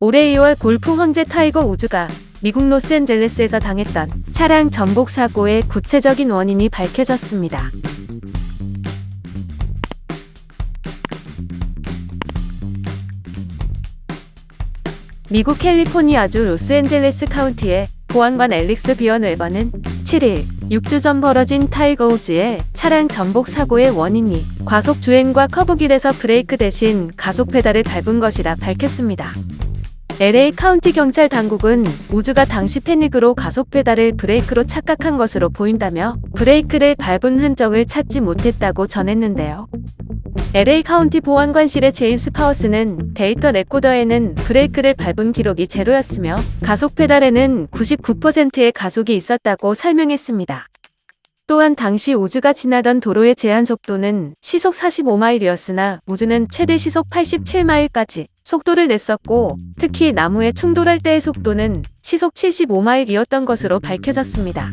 올해 2월 골프 황제 타이거 우즈가 미국 로스앤젤레스에서 당했던 차량 전복 사고의 구체적인 원인이 밝혀졌습니다. 미국 캘리포니아주 로스앤젤레스 카운티의 보안관 앨릭스 비언 웨버는 7일 6주 전 벌어진 타이거 우즈의 차량 전복 사고의 원인이 과속 주행과 커브길에서 브레이크 대신 가속 페달을 밟은 것이라 밝혔습니다. LA 카운티 경찰 당국은 우즈가 당시 패닉으로 가속 페달을 브레이크로 착각한 것으로 보인다며 브레이크를 밟은 흔적을 찾지 못했다고 전했는데요. LA 카운티 보안관실의 제임스 파워스는 데이터 레코더에는 브레이크를 밟은 기록이 제로였으며 가속 페달에는 99%의 가속이 있었다고 설명했습니다. 또한 당시 우즈가 지나던 도로의 제한 속도는 시속 45마일이었으나 우즈는 최대 시속 87마일까지 속도를 냈었고 특히 나무에 충돌할 때의 속도는 시속 75마일이었던 것으로 밝혀졌습니다.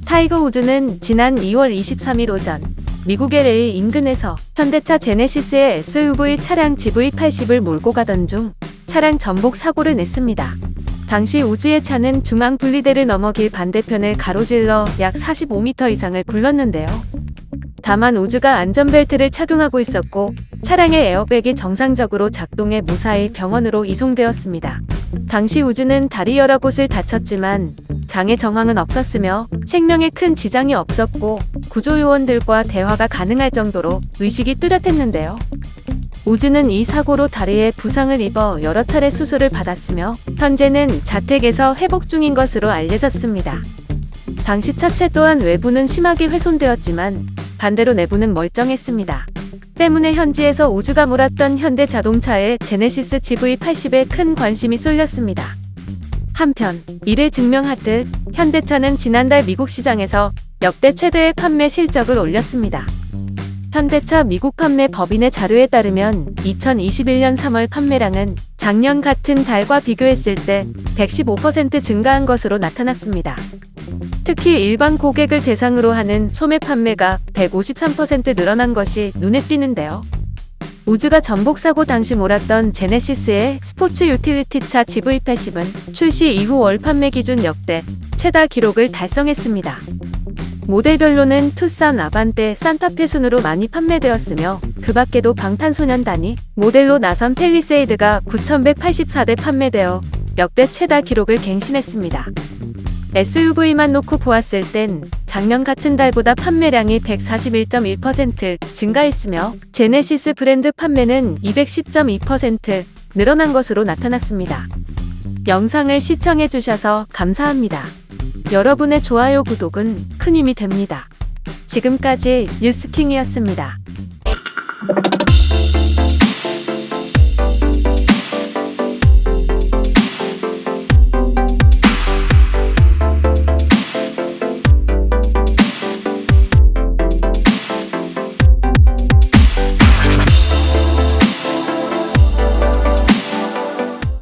타이거 우즈는 지난 2월 23일 오전 미국 LA 인근에서 현대차 제네시스의 SUV 차량 GV80을 몰고 가던 중 차량 전복 사고를 냈습니다. 당시 우즈의 차는 중앙 분리대를 넘어 길 반대편을 가로질러 약 45m 이상을 굴렀는데요. 다만 우즈가 안전벨트를 착용하고 있었고 차량의 에어백이 정상적으로 작동해 무사히 병원으로 이송되었습니다. 당시 우즈는 다리 여러 곳을 다쳤지만 장애 정황은 없었으며 생명에 큰 지장이 없었고 구조요원들과 대화가 가능할 정도로 의식이 뚜렷했는데요. 우즈는 이 사고로 다리에 부상을 입어 여러 차례 수술을 받았으며 현재는 자택에서 회복 중인 것으로 알려졌습니다. 당시 차체 또한 외부는 심하게 훼손되었지만 반대로 내부는 멀쩡했습니다. 때문에 현지에서 우즈가 몰았던 현대자동차의 제네시스 GV80에 큰 관심이 쏠렸습니다. 한편 이를 증명하듯 현대차는 지난달 미국 시장에서 역대 최대의 판매 실적을 올렸습니다. 현대차 미국 판매 법인의 자료에 따르면 2021년 3월 판매량은 작년 같은 달과 비교했을 때 115% 증가한 것으로 나타났습니다. 특히 일반 고객을 대상으로 하는 소매 판매가 153% 늘어난 것이 눈에 띄는데요. 우즈가 전복 사고 당시 몰았던 제네시스의 스포츠 유틸리티차 GV80은 출시 이후 월 판매 기준 역대 최다 기록을 달성했습니다. 모델별로는 투싼, 아반떼, 산타페 순으로 많이 판매되었으며 그 밖에도 방탄소년단이 모델로 나선 팰리세이드가 9,184대 판매되어 역대 최다 기록을 갱신했습니다. SUV만 놓고 보았을 땐 작년 같은 달보다 판매량이 141.1% 증가했으며 제네시스 브랜드 판매는 210.2% 늘어난 것으로 나타났습니다. 영상을 시청해주셔서 감사합니다. 여러분의 좋아요, 구독은 큰 힘이 됩니다. 지금까지 뉴스킹이었습니다.